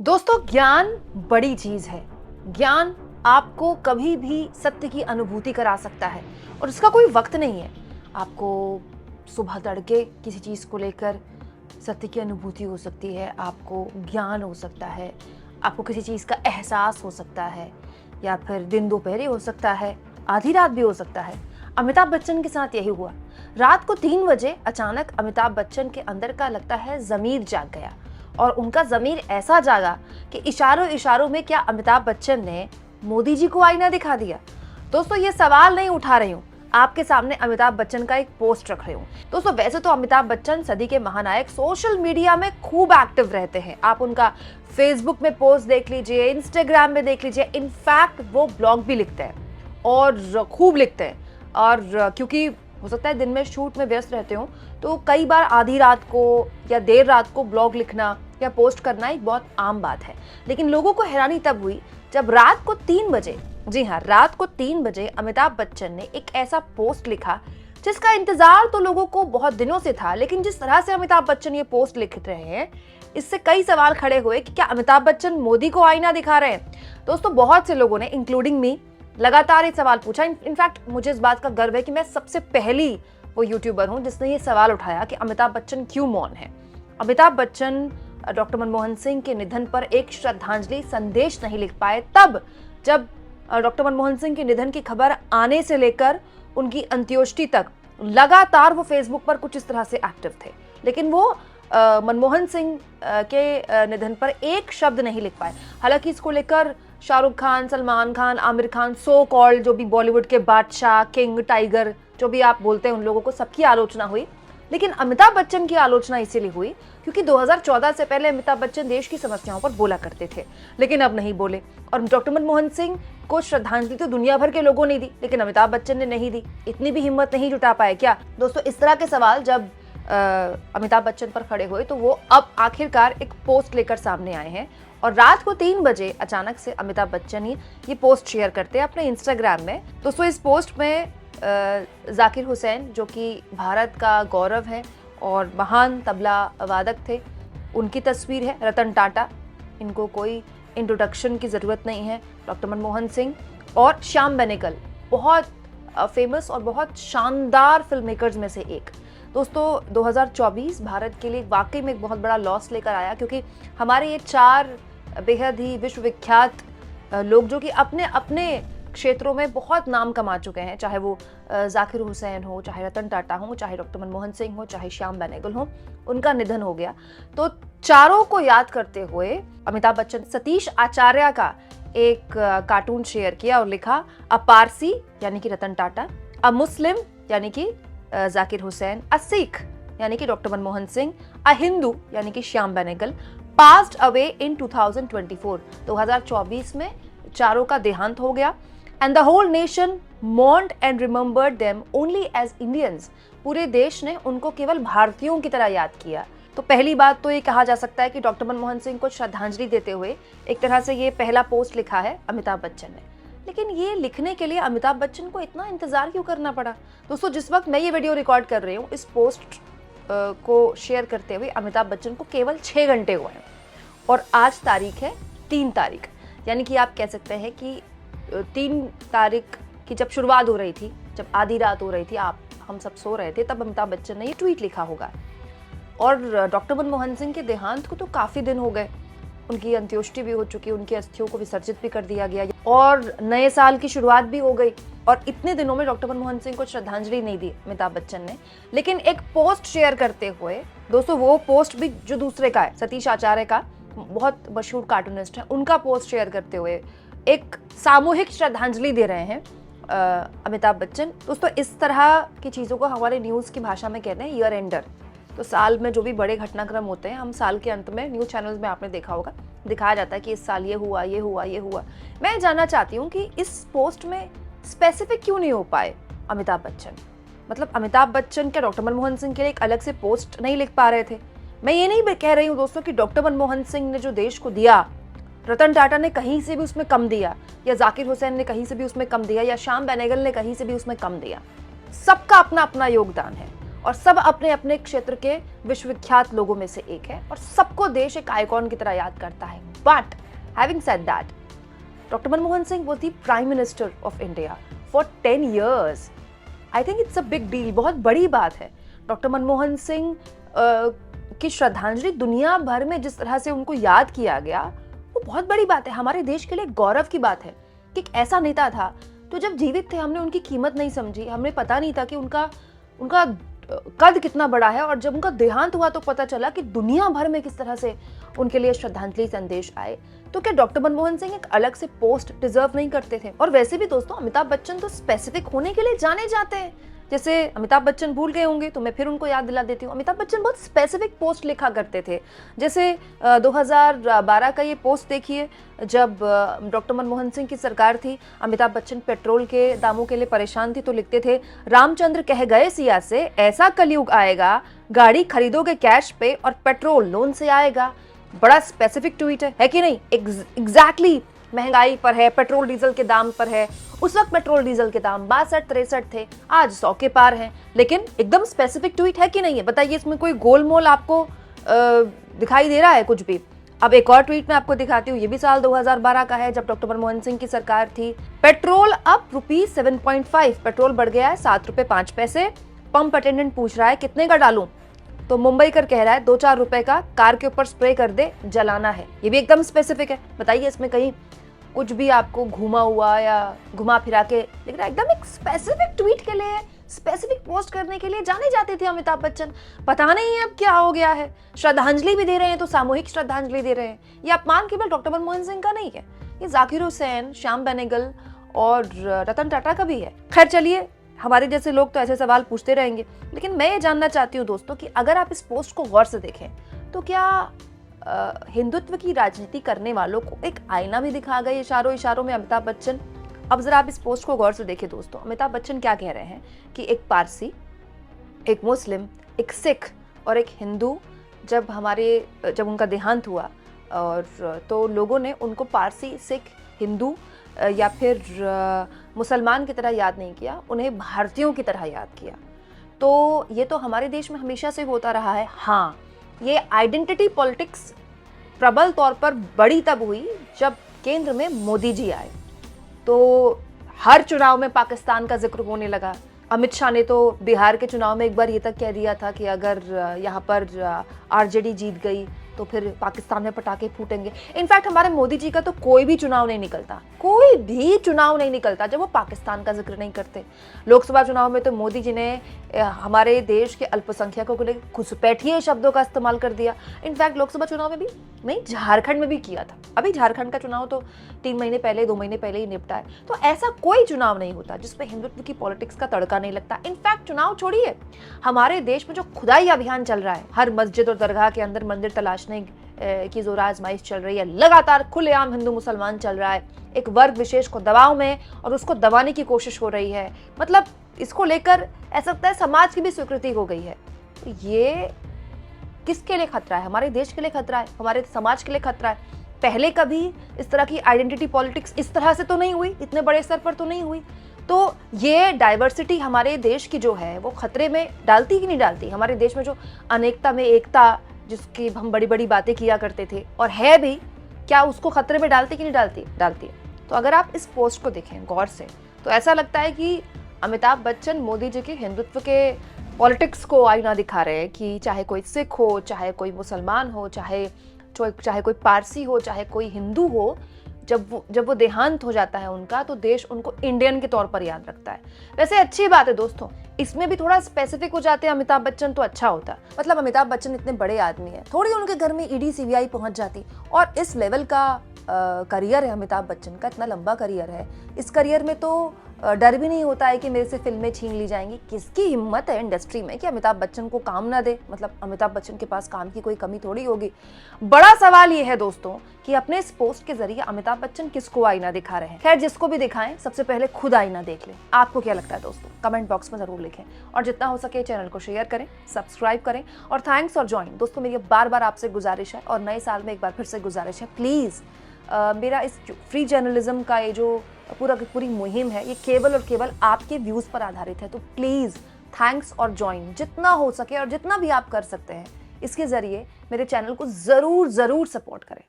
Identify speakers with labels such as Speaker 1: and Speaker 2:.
Speaker 1: दोस्तों, ज्ञान बड़ी चीज है। ज्ञान आपको कभी भी सत्य की अनुभूति करा सकता है और उसका कोई वक्त नहीं है। आपको सुबह तड़के किसी चीज को लेकर सत्य की अनुभूति हो सकती है, आपको ज्ञान हो सकता है, आपको किसी चीज का एहसास हो सकता है, या फिर दिन दोपहर हो सकता है, आधी रात भी हो सकता है। अमिताभ बच्चन के साथ यही हुआ। रात को 3 बजे अचानक अमिताभ बच्चन के अंदर का लगता है ज़मीर जाग गया और उनका ज़मीर ऐसा जागा कि इशारों इशारों में क्या अमिताभ बच्चन ने मोदी जी को आईना दिखा दिया। दोस्तों, ये सवाल नहीं उठा रही हूँ, आपके सामने अमिताभ बच्चन का एक पोस्ट रख रही हूँ। दोस्तों, वैसे तो अमिताभ बच्चन सदी के महानायक सोशल मीडिया में खूब एक्टिव रहते हैं। आप उनका फेसबुक में पोस्ट देख लीजिए, इंस्टाग्राम में देख लीजिए, इनफैक्ट वो ब्लॉग भी लिखते हैं और खूब लिखते हैं। और क्योंकि हो सकता है दिन में शूट में व्यस्त रहते हो, तो कई बार आधी रात को या देर रात को ब्लॉग लिखना या पोस्ट करना एक बहुत आम बात है। लेकिन लोगों को हैरानी तब हुई जब रात को 3 बजे, जी हाँ, रात को 3 बजे अमिताभ बच्चन ने एक ऐसा पोस्ट लिखा जिसका इंतजार तो लोगों को बहुत दिनों से था। लेकिन जिस तरह से अमिताभ बच्चन ये पोस्ट लिख रहे हैं, इससे कई सवाल खड़े हुए कि क्या अमिताभ बच्चन मोदी को आईना दिखा रहे हैं। दोस्तों, बहुत से लोगों ने इंक्लूडिंग मी लगातार ये सवाल पूछा। इनफैक्ट मुझे इस बात का गर्व है कि मैं सबसे पहली वो यूट्यूबर हूं जिसने ये सवाल उठाया कि अमिताभ बच्चन क्यों मौन है। अमिताभ बच्चन डॉक्टर मनमोहन सिंह के निधन पर एक श्रद्धांजलि संदेश नहीं लिख पाए, तब जब डॉक्टर मनमोहन सिंह के निधन की खबर आने से लेकर उनकी अंत्योष्टि तक लगातार वो फेसबुक पर कुछ इस तरह से एक्टिव थे। लेकिन वो मनमोहन सिंह के निधन पर एक शब्द नहीं लिख पाए। हालांकि इसको लेकर शाहरुख खान, सलमान खान, आमिर खान, सो कॉल्ड जो भी बॉलीवुड के बादशाह, किंग, टाइगर, जो भी आप बोलते हैं उन लोगों को, सबकी आलोचना हुई। लेकिन अमिताभ बच्चन की आलोचना इसीलिए हुई क्योंकि 2014 से पहले अमिताभ बच्चन देश की समस्याओं पर बोला करते थे, लेकिन अब नहीं बोले। और डॉक्टर मनमोहन सिंह को श्रद्धांजलि तो दुनिया भर के लोगों ने दी, लेकिन अमिताभ बच्चन ने नहीं दी। इतनी भी हिम्मत नहीं जुटा पाए क्या? दोस्तों, इस तरह के सवाल जब अमिताभ बच्चन पर खड़े हुए तो वो अब आखिरकार एक पोस्ट लेकर सामने आए हैं। और रात को 3 बजे अचानक से अमिताभ बच्चन ही ये पोस्ट शेयर करते हैं अपने इंस्टाग्राम में। दोस्तों, इस पोस्ट में जाकिर हुसैन, जो कि भारत का गौरव है और महान तबला वादक थे, उनकी तस्वीर है। रतन टाटा, इनको कोई इंट्रोडक्शन की ज़रूरत नहीं है। डॉक्टर मनमोहन सिंह और श्याम बेनेगल, बहुत फेमस और बहुत शानदार फिल्म मेकर्स में से एक। दोस्तों, 2024 भारत के लिए वाकई में एक बहुत बड़ा लॉस लेकर आया, क्योंकि हमारे ये 4 बेहद ही विश्वविख्यात लोग जो कि अपने अपने क्षेत्रों में बहुत नाम कमा चुके हैं, चाहे वो जाकिर हुसैन हो, चाहे रतन टाटा हो, चाहे डॉक्टर मनमोहन सिंह हो, चाहे श्याम बेनेगल हो, उनका निधन हो गया। तो चारों को याद करते हुए अमिताभ बच्चन सतीश आचार्य का एक कार्टून शेयर किया और लिखा, अ पारसी यानी कि रतन टाटा, अ मुस्लिम यानी कि जाकिर हुसैन, अ सिख यानी कि डॉक्टर मनमोहन सिंह, अ हिंदू यानी कि Shyam Benegal, passed away in 2024। 2024 में चारों का देहांत हो गया। And the whole nation mourned and remembered them only as Indians। पूरे देश ने उनको केवल भारतीयों की तरह याद किया। तो पहली बात तो ये कहा जा सकता है कि डॉक्टर मनमोहन सिंह को श्रद्धांजलि देते हुए एक तरह से ये पहला पोस्ट लिखा है अमिताभ बच्चन ने। लेकिन ये लिखने के लिए अमिताभ बच्चन को इतना इंतजार क्यों करना पड़ा? दोस्तों, जिस वक्त मैं ये वीडियो रिकॉर्ड कर रही हूँ, इस पोस्ट को शेयर करते हुए अमिताभ बच्चन को केवल 6 घंटे हुए हैं और आज तारीख है 3 तारीख। यानी कि आप कह सकते हैं कि 3 तारीख की जब शुरुआत हो रही थी, जब आधी रात हो रही थी, हम सब सो रहे थे, तब अमिताभ बच्चन ने ये ट्वीट लिखा होगा। और डॉक्टर मनमोहन सिंह के देहांत को तो काफ़ी दिन हो गए, उनकी अंत्योष्टि भी हो चुकी, उनकी अस्थियों को विसर्जित भी कर दिया गया और नए साल की शुरुआत भी हो गई। और इतने दिनों में डॉक्टर मनमोहन सिंह को श्रद्धांजलि नहीं दी अमिताभ बच्चन ने। लेकिन एक पोस्ट शेयर करते हुए, दोस्तों वो पोस्ट भी जो दूसरे का है, सतीश आचार्य का, बहुत मशहूर कार्टूनिस्ट है, उनका पोस्ट शेयर करते हुए एक सामूहिक श्रद्धांजलि दे रहे हैं अमिताभ बच्चन। दोस्तों, इस तरह की चीज़ों को हमारे न्यूज़ की भाषा में कहते हैं ईयर एंडर। तो साल में जो भी बड़े घटनाक्रम होते हैं, हम साल के अंत में न्यूज़ चैनल्स में आपने देखा होगा, दिखाया जाता है कि इस साल ये हुआ, ये हुआ, ये हुआ। मैं जानना चाहती हूँ कि इस पोस्ट में स्पेसिफिक क्यों नहीं हो पाए अमिताभ बच्चन? मतलब अमिताभ बच्चन क्या डॉक्टर मनमोहन सिंह के लिए एक अलग से पोस्ट नहीं लिख पा रहे थे? मैं ये नहीं कह रही हूँ दोस्तों कि डॉक्टर मनमोहन सिंह ने जो देश को दिया, रतन टाटा ने कहीं से भी उसमें कम दिया, या जाकिर हुसैन ने कहीं से भी उसमें कम दिया, या श्याम बेनेगल ने कहीं से भी उसमें कम दिया। सबका अपना अपना योगदान है और सब अपने अपने क्षेत्र के विश्वविख्यात लोगों में से एक है और सबको देश एक आइकॉन की तरह याद करता है। But having said that, doctor Manmohan Singh was the prime minister of India for 10 years। I think it's a big deal, बहुत बड़ी बात है। डॉक्टर मनमोहन सिंह की श्रद्धांजलि दुनिया भर में जिस तरह से उनको याद किया गया, वो बहुत बड़ी बात है। हमारे देश के लिए गौरव की बात है कि एक ऐसा नेता था तो जब जीवित थे हमने उनकी कीमत नहीं समझी, हमें पता नहीं था कि उनका कद कितना बड़ा है, और जब उनका देहांत हुआ तो पता चला कि दुनिया भर में किस तरह से उनके लिए श्रद्धांजलि संदेश आए। तो क्या डॉक्टर मनमोहन सिंह एक अलग से पोस्ट डिजर्व नहीं करते थे? और वैसे भी दोस्तों, अमिताभ बच्चन तो स्पेसिफिक होने के लिए जाने जाते हैं। जैसे अमिताभ बच्चन भूल गए होंगे तो मैं फिर उनको याद दिला देती हूँ, अमिताभ बच्चन बहुत स्पेसिफिक पोस्ट लिखा करते थे। जैसे 2012 का ये पोस्ट देखिए, जब डॉक्टर मनमोहन सिंह की सरकार थी, अमिताभ बच्चन पेट्रोल के दामों के लिए परेशान थी, तो लिखते थे, रामचंद्र कह गए सिया से ऐसा कलयुग आएगा, गाड़ी खरीदोगे कैश पे और पेट्रोल लोन से आएगा। बड़ा स्पेसिफिक ट्वीट है कि नहीं? एग्जैक्टली महंगाई पर है, पेट्रोल डीजल के दाम पर है। उस वक्त पेट्रोल डीजल के दाम 62-63 थे, आज 100 के पार हैं, लेकिन एकदम स्पेसिफिक ट्वीट है कि नहीं है? बताइए, इसमें कोई गोलमोल आपको दिखाई दे रहा है कुछ भी? अब एक और ट्वीट मैं आपको दिखाती हूँ, ये भी साल 2012 का है, जब डॉक्टर मनमोहन सिंह की सरकार थी। पेट्रोल अब ₹7.5, पेट्रोल बढ़ गया है ₹7.05। पंप अटेंडेंट पूछ रहा है कितने का डालूं, तो मुंबई कर कह रहा है 2-4 रुपए का, कार के ऊपर स्प्रे कर दे, जलाना है। ये भी एकदम स्पेसिफिक है। बताइए, इसमें कहीं कुछ भी आपको घुमा हुआ या घुमा फिरा के लिख रहा है? एकदम एक स्पेसिफिक ट्वीट के लिए, स्पेसिफिक पोस्ट करने के लिए जाने जाते थे अमिताभ बच्चन। पता नहीं अब क्या हो गया है। श्रद्धांजलि भी दे रहे हैं तो सामूहिक श्रद्धांजलि दे रहे हैं। ये अपमान केवल डॉक्टर मनमोहन सिंह का नहीं है, ये जाकिर हुसैन, श्याम बेनेगल और रतन टाटा का भी है। खैर चलिए, हमारे जैसे लोग तो ऐसे सवाल पूछते रहेंगे, लेकिन मैं ये जानना चाहती हूँ दोस्तों कि अगर आप इस पोस्ट को गौर से देखें तो क्या हिंदुत्व की राजनीति करने वालों को एक आईना भी दिखा गए इशारों इशारों में अमिताभ बच्चन? अब जरा आप इस पोस्ट को गौर से देखिए दोस्तों, अमिताभ बच्चन क्या कह रहे हैं कि एक पारसी, एक मुस्लिम, एक सिख और एक हिंदू जब उनका देहांत हुआ, और तो लोगों ने उनको पारसी, सिख, हिंदू या फिर मुसलमान की तरह याद नहीं किया, उन्हें भारतीयों की तरह याद किया। तो ये तो हमारे देश में हमेशा से होता रहा है। हाँ, ये आइडेंटिटी पॉलिटिक्स प्रबल तौर पर बड़ी तब हुई जब केंद्र में मोदी जी आए, तो हर चुनाव में पाकिस्तान का जिक्र होने लगा। अमित शाह ने तो बिहार के चुनाव में एक बार ये तक कह दिया था कि अगर यहाँ पर आरजेडी जीत गई तो फिर पाकिस्तान में पटाखे फूटेंगे। इनफैक्ट हमारे मोदी जी का तो कोई भी चुनाव नहीं निकलता, कोई भी चुनाव नहीं निकलता जब वो पाकिस्तान का जिक्र नहीं करते। लोकसभा चुनाव में तो मोदी जी ने हमारे देश के अल्पसंख्यकों को लेकर घुसपैठिए शब्दों का इस्तेमाल कर दिया। इनफैक्ट लोकसभा चुनाव में भी नहीं, झारखंड में भी किया था। अभी झारखंड का चुनाव तो 3 महीने पहले, 2 महीने पहले ही निपटा है। तो ऐसा कोई चुनाव नहीं होता जिसपे हिंदुत्व की पॉलिटिक्स का तड़का नहीं लगता। इनफैक्ट चुनाव छोड़िए, हमारे देश में जो खुदाई अभियान चल रहा है, हर मस्जिद और दरगाह के अंदर मंदिर तलाशने की जोर आजमाइश चल रही है, लगातार खुलेआम हिंदू मुसलमान चल रहा है, एक वर्ग विशेष को दबाव में और उसको दबाने की कोशिश हो रही है। मतलब इसको लेकर ऐसा लगता है समाज की भी स्वीकृति हो गई है। तो ये किसके लिए खतरा है? हमारे देश के लिए खतरा है, हमारे समाज के लिए खतरा है। पहले कभी इस तरह की आइडेंटिटी पॉलिटिक्स इस तरह से तो नहीं हुई, इतने बड़े स्तर पर तो नहीं हुई। तो ये डाइवर्सिटी हमारे देश की जो है वो खतरे में डालती कि नहीं डालती? हमारे देश में जो अनेकता में एकता, जिसकी हम बड़ी बड़ी बातें किया करते थे और है भी, क्या उसको खतरे में डालती कि नहीं डालती? डालती है। तो अगर आप इस पोस्ट को देखें गौर से तो ऐसा लगता है कि अमिताभ बच्चन मोदी जी के हिंदुत्व के पॉलिटिक्स को आईना दिखा रहे हैं कि चाहे कोई सिख हो, चाहे कोई मुसलमान हो, चाहे कोई पारसी हो, चाहे कोई हिंदू हो, जब वो देहांत हो जाता है उनका, तो देश उनको इंडियन के तौर पर याद रखता है। वैसे अच्छी बात है दोस्तों, इसमें भी थोड़ा स्पेसिफिक हो जाते हैं अमिताभ बच्चन तो अच्छा होता। मतलब अमिताभ बच्चन इतने बड़े आदमी हैं, थोड़ी उनके घर में ईडी सीबीआई पहुंच जाती। और इस लेवल का करियर है अमिताभ बच्चन का, इतना लंबा करियर है, इस करियर में तो डर भी नहीं होता है कि मेरे से फिल्में छीन ली जाएंगी। किसकी हिम्मत है इंडस्ट्री में कि अमिताभ बच्चन को काम ना दे? मतलब अमिताभ बच्चन के पास काम की कोई कमी थोड़ी होगी। बड़ा सवाल ये है दोस्तों कि अपने इस पोस्ट के जरिए अमिताभ बच्चन किसको आईना दिखा रहे हैं। खैर, जिसको भी दिखाएं, सबसे पहले खुद आईना देख लें। आपको क्या लगता है दोस्तों? कमेंट बॉक्स में जरूर लिखें और जितना हो सके चैनल को शेयर करें, सब्सक्राइब करें और थैंक्स फॉर ज्वाइन। दोस्तों, मेरी बार बार आपसे गुजारिश है और नए साल में एक बार फिर से गुजारिश है, प्लीज़ मेरा इस फ्री जर्नलिज्म का ये जो पूरी मुहिम है, ये केवल और केवल आपके व्यूज़ पर आधारित है। तो प्लीज़ थैंक्स और ज्वाइन जितना हो सके और जितना भी आप कर सकते हैं इसके ज़रिए मेरे चैनल को ज़रूर सपोर्ट करें।